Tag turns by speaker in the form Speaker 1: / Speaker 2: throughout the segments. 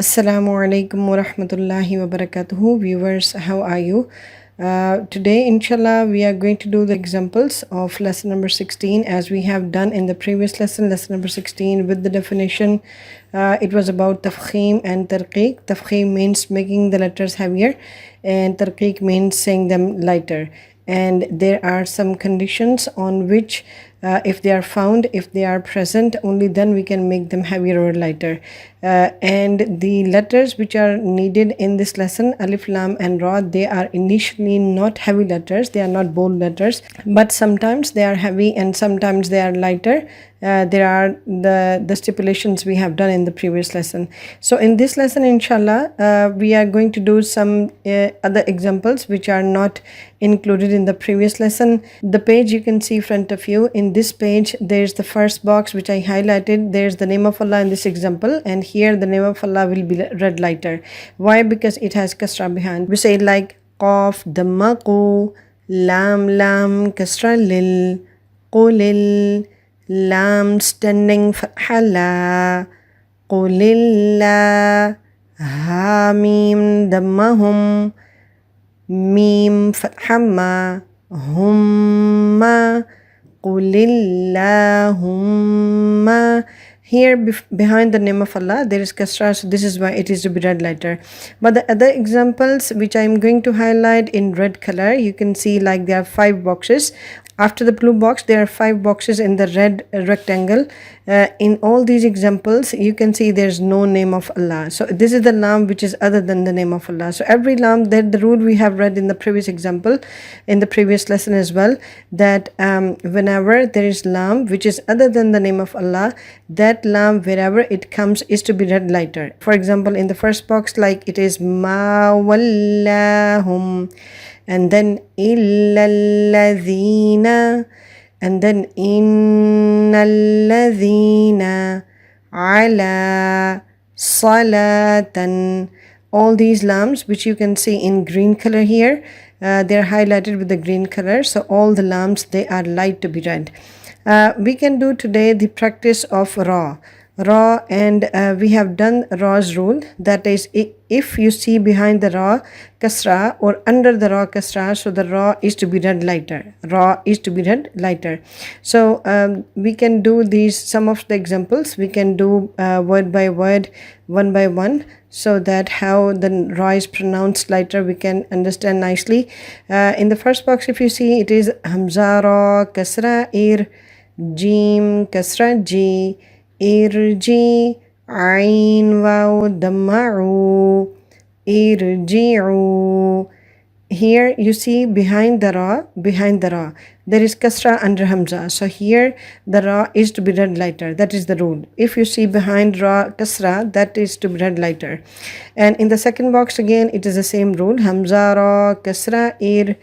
Speaker 1: Assalamu alaikum wa rahmatullahi wa barakatuhu. Viewers, how are you? Today, inshallah, we are going to do the examples of lesson number 16 as we have done in the previous lesson, lesson number 16, with the definition. It was about tafkheem and tarqeeq. Tafkheem means making the letters heavier, and tarqeeq means saying them lighter. And there are some conditions on which if they are found, if they are present, only then we can make them heavier or lighter. And the letters which are needed in this lesson, alif, lam and ra, they are initially not heavy letters, they are not bold letters, but sometimes they are heavy and sometimes they are lighter. There are the stipulations we have done in the previous lesson. So in this lesson, inshallah, we are going to do some other examples which are not included in the previous lesson. The page you can see in front of you. In this page, there's the first box which I highlighted. There's the name of Allah in this example, and here the name of Allah will be read lighter. Why? Because it has kasra behind. We say like qaf damma qu, lam kasra lil, qulil, lam standing fatha la, qulilla, ha mim dammahum, mim fatha ma, humma, qulillahumma. Here behind the name of Allah there is kasra, so this is why it is to be read lighter. But the other examples which I am going to highlight in red color, you can see like there are 5 boxes. After the blue box, there are 5 boxes in the red rectangle. In all these examples, you can see there's no name of Allah. So this is the lam which is other than the name of Allah. So every lam, that the rule we have read in the previous example, in the previous lesson as well, that whenever there is lam which is other than the name of Allah, that lam wherever it comes is to be read lighter. For example, in the first box, like it is ma wallahum, and then illalladhina, and then innalladhina ala salatan. All these lams which you can see in green color here, they're highlighted with the green color. So all the lams, they are light to be read. We can do today the practice of ra, and we have done ra's rule. That is, if you see behind the ra kasra or under the ra kasra, so the ra is to be read lighter. Ra is to be read lighter. So we can do these, some of the examples we can do word by word, one by one, so that how the ra is pronounced lighter we can understand nicely. In the first box, if you see, it is hamza ra kasra ir, jim kasra ji, irji, ain waw damma'u, irji'u. Here you see behind the ra, there is kasra under hamza. So here the ra is to be read lighter. That is the rule. If you see behind ra kasra, that is to be read lighter. And in the second box again, it is the same rule. Hamza ra kasra ir,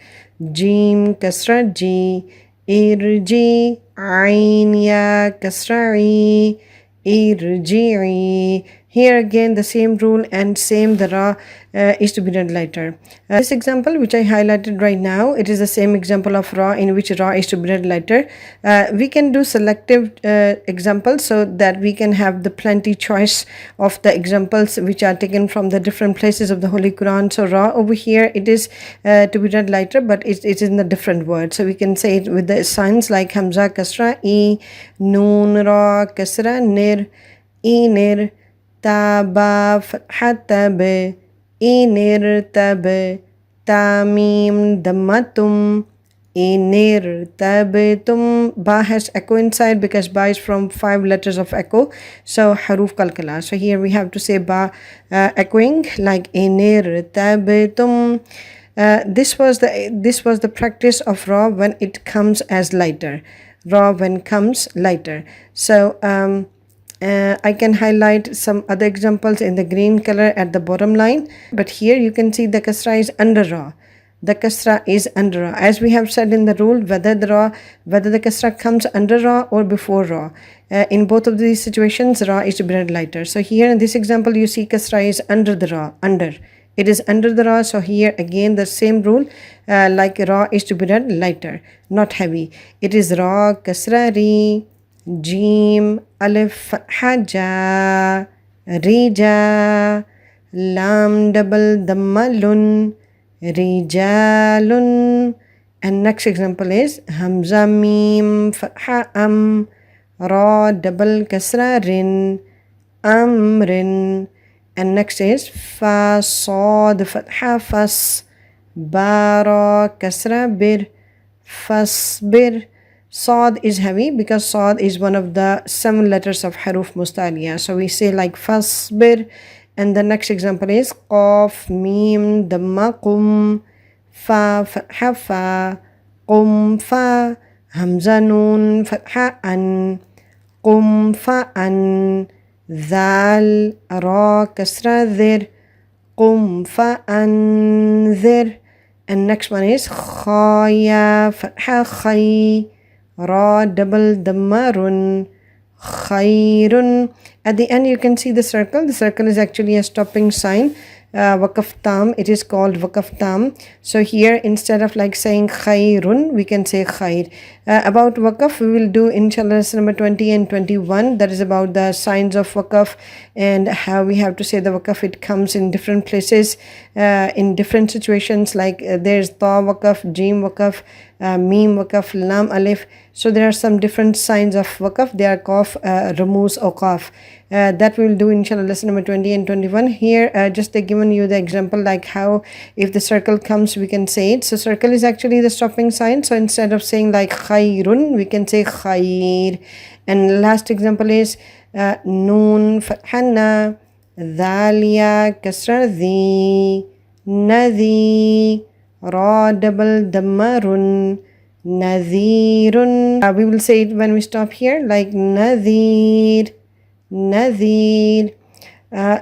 Speaker 1: jim kasra ji, irji, ain ya kasra'i, irji'i. Here again the same rule and same, the ra is to be read lighter. This example which I highlighted right now, it is the same example of ra in which ra is to be read lighter. We can do selective examples so that we can have the plenty choice of the examples which are taken from the different places of the Holy Quran. So ra over here, it is to be read lighter, but it is in a different word. So we can say it with the signs like hamza kasra I, noon ra kasra nir, inir, taba fatha tab, inir tab, tamim dammatum, inir tabtum. Ba has echo inside because ba is from 5 letters of echo, so haruf kalkala. So here we have to say ba echoing like inir tabtum. This was the practice of ra when it comes as lighter. Ra when comes lighter. So I can highlight some other examples in the green color at the bottom line, but here you can see the kasra is under ra. The kasra is under ra. As we have said in the rule, whether the kasra comes under ra or before ra, in both of these situations, ra is to be read lighter. So here in this example, you see kasra is under the ra, under. It is under the ra, so here again the same rule, like ra is to be read lighter, not heavy. It is ra kasra ri, Jim, Alif, Haja, rija, lam double dhamma lun, rijalun. And next example is hamza mim fatha am, ra double kasra rin, amrin. And next is fa sad fatha fas, bara kasra bir, fasbir. Sad is heavy because sad is one of the 7 letters of haruf mustaliya. So we say like fasbir. And the next example is qaf mim damma qum, fa fatha fa, qum fa, hamza nun fatha an, qum fa an, dhal ra kasra dhir, qum fa anzir. And next one is khaya fatha khay, ra double dhamma run, khairun. At the end you can see the circle. The circle is actually a stopping sign. Waqaf tam, it is called waqaf tam. So here instead of like saying khairun, we can say khair. About waqaf we will do inshallah lesson number 20 and 21. That is about the signs of waqaf and how we have to say the waqaf. It comes in different places, in different situations, like there's ta waqaf, jim waqaf, mim waqaf, lam alif. So there are some different signs of waqaf. They are qaf, ramuz or qaf. That we will do inshallah lesson number 20 and 21. Here just they given you the example like how if the circle comes we can say it. So circle is actually the stopping sign. So instead of saying like khairun, we can say khair. And last example is noon fathanna, dhalia kasra dhi, nadhi, ra double dhammarun, nadhirun. We will say it when we stop here like nadhir, nadhir.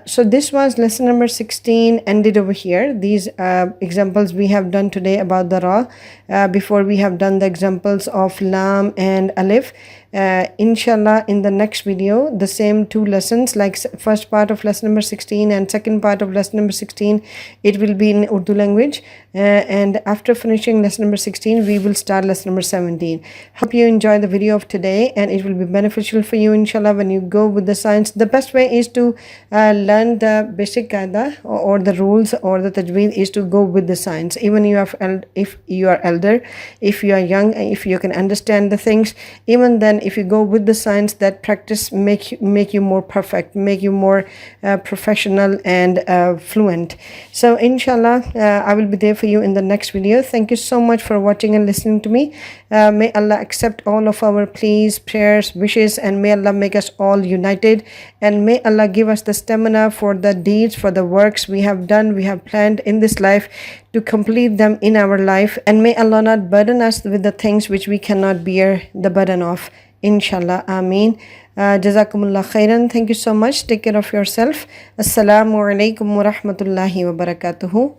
Speaker 1: So this was lesson number 16 ended over here. These examples we have done today about the ra. Before we have done the examples of lam and alif. Inshallah in the next video the same 2 lessons, like first part of lesson number 16 and second part of lesson number 16, it will be in Urdu language, and after finishing lesson number 16 we will start lesson number 17. Hope you enjoy the video of today and it will be beneficial for you inshallah when you go with the science. The best way is to learn the basic qaida or the rules or the tajweed is to go with the science. Even if you are elder, if you are young, if you can understand the things, even then if you go with the science, that practice make you more perfect, make you more professional and fluent. So inshallah I will be there for you in the next video. Thank you so much for watching and listening to me. May Allah accept all of our pleas, prayers, wishes, and may Allah make us all united, and may Allah give us the stamina for the deeds, for the works we have done, we have planned in this life, to complete them in our life, and may Allah not burden us with the things which we cannot bear the burden of. Inshallah, Ameen. Jazakumullah khairan. Thank you so much. Take care of yourself. Assalamu alaikum wa rahmatullahi wa barakatuhu.